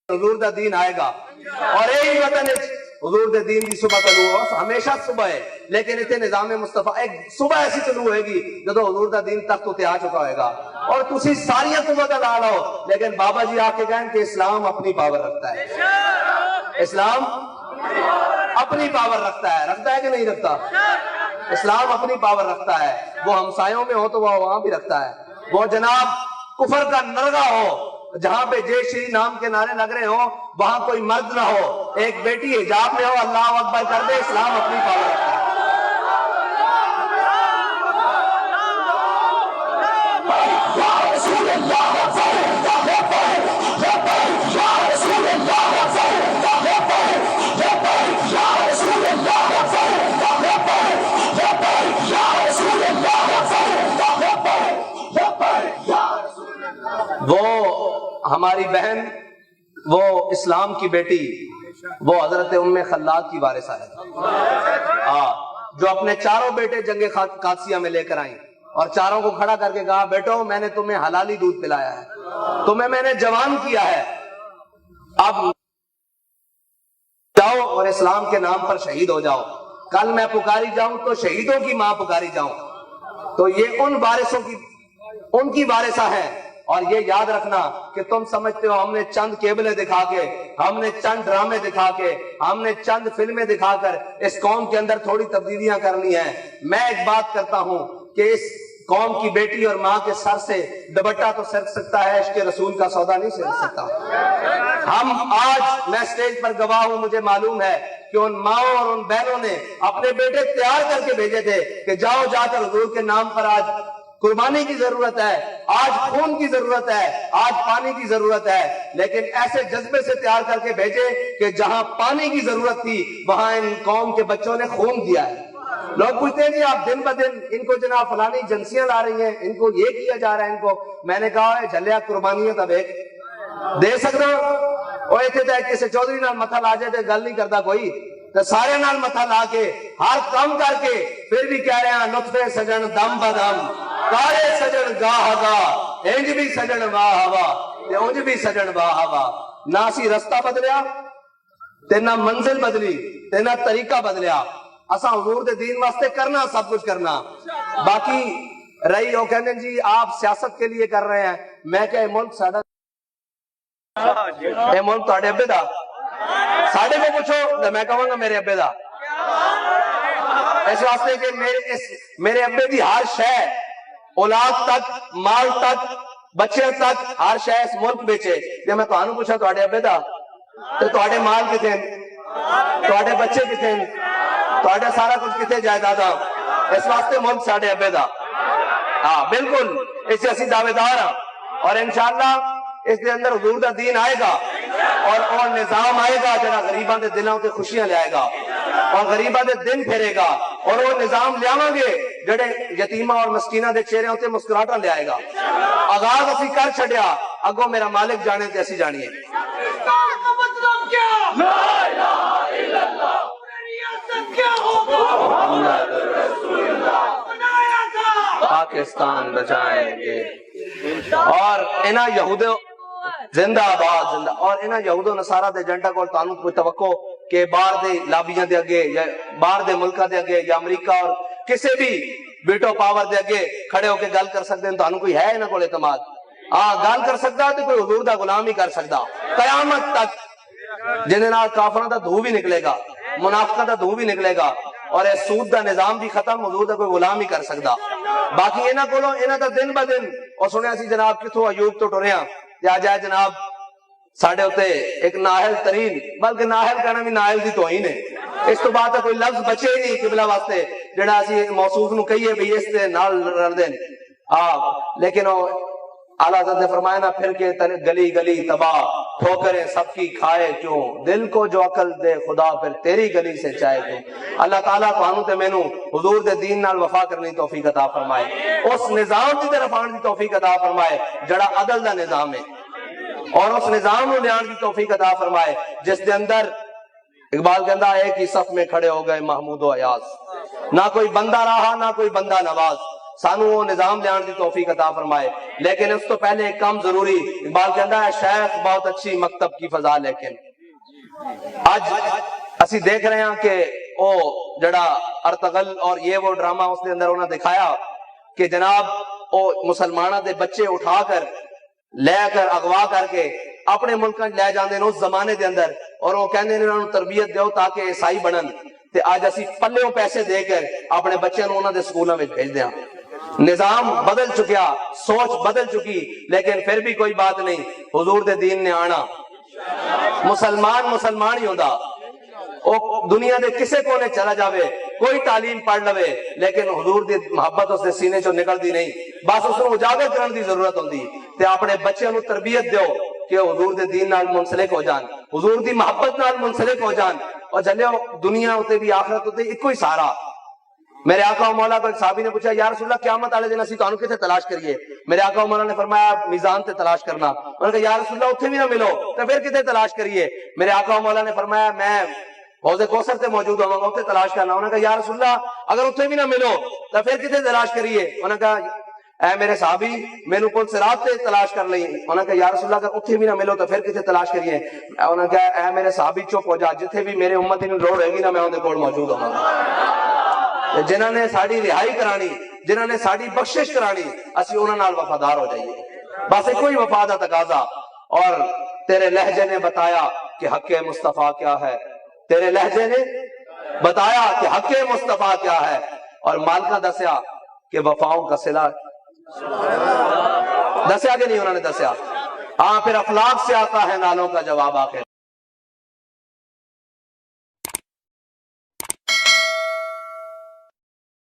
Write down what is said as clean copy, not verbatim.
حضور دا دین آئے گا اور یہی وطن حضور دے دین دی صبح طلوع ہو ہمیشہ صبح ہے لیکن اتنے نظام مصطفیٰ ایک صبح ایسی طلوع ہوئے گی جدو حضور دا دین تک تے آ چکا ہوئے گا اور تسی ساریاں قوت لا لو لیکن بابا جی آ کے کہیں کہ اسلام اپنی پاور رکھتا ہے، اسلام اپنی پاور رکھتا ہے کہ نہیں رکھتا؟ اسلام اپنی پاور رکھتا ہے، وہ ہمسایوں میں ہو تو وہ وہاں بھی رکھتا ہے، وہ جناب کفر کا نرغہ ہو جہاں پہ جے شری نام کے نعرے لگ رہے ہوں وہاں کوئی مرد نہ ہو، ایک بیٹی حجاب میں ہو اللہ اکبر کر دے، اسلام اپنی پاور رکھتا ہے۔ وہ ہماری بہن، وہ اسلام کی بیٹی، وہ حضرت ام خلاد کی وارثہ ہے، جو اپنے چاروں بیٹے جنگ قادسیہ میں لے کر آئیں اور چاروں کو کھڑا کر کے کہا بیٹو میں نے تمہیں حلالی دودھ پلایا ہے، تمہیں میں نے جوان کیا ہے، اب جاؤ اور اسلام کے نام پر شہید ہو جاؤ، کل میں پکاری جاؤں تو شہیدوں کی ماں پکاری جاؤں۔ تو یہ ان کی وارثہ ہے، اور یہ یاد رکھنا کہ تم سمجھتے ہو ہم نے چند کیبلیں دکھا کے، ہم نے چند ڈرامے دکھا کے، ہم نے چند فلمیں دکھا کر اس قوم کے اندر تھوڑی تبدیلیاں کرنی ہیں۔ میں ایک بات کرتا ہوں کہ اس قوم کی بیٹی اور ماں کے سر سے دوپٹہ تو سرک سکتا ہے، عشق رسول کا سودا نہیں سرک سکتا۔ ہم آج میں سٹیج پر گواہ ہوں، مجھے معلوم ہے کہ ان ماؤں اور ان بہنوں نے اپنے بیٹے تیار کر کے بھیجے تھے کہ جاؤ جا کر حضور کے نام پر آج قربانی کی ضرورت ہے، آج خون کی ضرورت ہے، آج پانی کی ضرورت ہے، لیکن ایسے جذبے سے تیار کر کے بھیجے کہ جہاں پانی کی ضرورت تھی وہاں ان قوم کے بچوں نے خون دیا ہے۔ لوگ پوچھتے ہیں جی آپ دن بدن ان کو جناب فلانی ایجنسیاں لا رہی ہیں، ان کو یہ کیا جا رہا ہے، ان کو میں نے کہا ہے جھلیا قربانی تب ایک دے سکتا وہ اتنے تھے کسی چودھری نال متھا لا جائے گل نہیں کرتا کوئی، تو سارے نال متھا لا کے ہر کام کر کے پھر بھی کہہ رہے ہیں لطفے سجن دم بدم کارے سجن گاہ گاہ انج بھی سجن واہ واہ انج بھی سجن واہ واہ۔ نہ سی رستہ بدلیا تے نہ منزل بدلی تے نہ طریقہ بدلیا، اساں حضور دے دین واسطے کرنا سب کچھ کرنا۔ باقی رہی وہ کہنے جی آپ سیاست کے لیے کر رہے ہیں، میں کہ ملک ساڈا اے ملک تہاڈے ابے دا، ساڈے کو پوچھو میں کہوں گا میرے ابے دا، اس واسطے کہ میرے ابے دی ہر شے اولاد تک مال تک بچے تک ہر شے اس ملک بیچے، جے میں تانوں پوچھا تہاڈے ابے دا تے تہاڈے مال کتے تہاڈے بچے کتے تہاڈا سارا کچھ کتے جائیداداں، اس واسطے ملک ساڈے ابے دا۔ ہاں بالکل اس سے اسی دعوے دار ہاں، اور انشاءاللہ اس دے اندر حضور دا دین آئے گا اور وہ نظام آئے گا جڑا غریباں دے دلوں تے خوشیاں لے آئے گا اور غریباں دے دن پھیرے گا، اور وہ نظام لے آواں گے جڑے یتیماں اور مسکیناں دے چہرے تے مسکراہٹاں لے آئے گا۔ آغاز اسی کر چھڈیا، اگوں میرا مالک جانے تے اسی جانیے۔ پاکستان بچائیں گے اور انہاں یہودوں زندہ آباد زندہ، اور انہاں یہود و نصارہ دے ایجنٹا کو تانوں کوئی توقع کہ باہر دے لابیاں دے اگے یا باہر دے ملکاں دے اگے یا امریکہ اور کسی بھی ویٹو پاور دے اگے کھڑے ہو کے گل کر سکتے ہیں؟ تانوں کوئی ہے انہاں کول اعتماد؟ گل کر سکتا تو کوئی حضور دا غلام ہی کر سکتا قیامت تک، جن دے نال کافراں دا دھو بھی نکلے گا، منافقاں دا دھو بھی نکلے گا، اور اس سود دا نظام بھی ختم، حضور دا کوئی غلام ہی کر سکتا۔ باقی انہاں کولوں انہاں دا دن بدن اور سنیا سی جناب کتھوں ایوب تو ٹریاں یا جائے جناب ساڑھے ہوتے ایک ناہل ترین، بلکہ ناہل کہنا بھی ناہل دی توہین ہے، اس تو بعد کوئی لفظ بچے ہی نہیں قبلہ واسطے جڑا اسی موصوف نو کہیے بھی اس دے نال رل دین۔ لیکن اعلیٰ حضرت نے فرمایا نا پھر کے گلی گلی تباہ ٹھوکریں سب کی کھائے کیوں، دل کو جو عقل دے خدا پھر تیری گلی سے چاہے کیوں۔ اللہ تعالیٰ تانوں تے مینوں حضور دے دین نال وفا کرنے کی توفیق عطا فرمائے، اس نظام دی طرف آن دی توفیق عطا فرمائے جڑا عدل دا نظام ہے، اور اس نظام کو لیان کی توفیق عطا فرمائے جس دے اندر اقبال کہندا ہے ایک ہی صف میں کھڑے ہو گئے محمود و ایاز، نہ کوئی بندہ رہا نہ کوئی بندہ نواز، سانو وہ نظام لے آنے دی توفیق عطا فرمائے. لیکن اس تو پہلے ایک کام ضروری. اقبال کہتا ہے شیخ بہت اچھی مکتب کی فضا، لیکن آج اسی دیکھ رہے ہیں کہ او جڑا ارتغل اور یہ وہ ڈرامہ اس کے اندر انہوں نے دکھایا کہ جناب او مسلمانوں دے بچے اٹھا کر لے کر اغوا کر کے اپنے ملک لے جاندے ہیں اس زمانے دے اندر، اور وہ کہندے ہیں انہوں نے تربیت دیو تاکہ عیسائی بنن. تے آج اسی پلےوں پیسے دے کر اپنے بچوں انہوں دے سکولوں میں بھیج دیا. نظام بدل چکیا، سوچ بدل چکی، لیکن پھر بھی کوئی بات نہیں. حضور دے دین نے آنا، مسلمان ہی ہوندا. وہ دنیا دے کسے کونے چلا جاوے، کوئی تعلیم پڑھ لوے، لیکن حضور دی محبت اس دے سینے چوں نکلدی نہیں. بس اس کو اجاگر کرن دی ضرورت ہوندی. تے اپنے بچوں نو تربیت دیو کہ حضور دے دین نال منسلک ہو جان، حضور دی محبت نال منسلک ہو جان. اور جلو دنیا ہوتے بھی آخرت ہوتے ایک کوئی سارا. میرے آقا و مولا کو ایک صحابی نے پوچھا یا رسول اللہ قیامت والے دن اسی تانوں کتے تلاش کریے؟ میرے آقا و مولا نے فرمایا میزان تے تلاش کرنا. انہوں نے کہا یا رسول اللہ اتھے بھی نہ ملو تو پھر کتے تلاش کریے؟ میرے آقا و مولا نے فرمایا میں حوض کوثر تے موجود ہوں گا اتھے تلاش کرنا. انہوں نے کہا یا رسول اللہ اگر اتھے بھی نہ ملو تو پھر کتے تلاش کریے؟ انہوں نے کہا اے میرے صحابی مینوں پل صراط تے تلاش کر لئی. انہوں نے کہا یا رسول اللہ اگر اتھے بھی نہ ملو تو پھر کتے تلاش کریے؟ انہوں نے کہا اے میرے صحابی چپ ہو جا، جتھے بھی میرے امت نوں لوڑ ہوے گی نا میں اون دے کول موجود ہوں گا. جنہاں نے ساڈی رہائی کرانی، جنہاں نے ساڈی بخشش کرانی، اسی انہاں نال وفادار ہو جائیے. بس ایک کوئی وفا دا تقاضا. اور تیرے لہجے نے بتایا کہ حق مصطفیٰ کیا ہے، تیرے لہجے نے بتایا کہ حق مصطفیٰ کیا ہے. اور مالکہ دسیا کہ وفاؤں کا صلہ دسیا کہ نہیں؟ انہوں نے دسیا. ہاں پھر افلاک سے آتا ہے نالوں کا جواب آخر.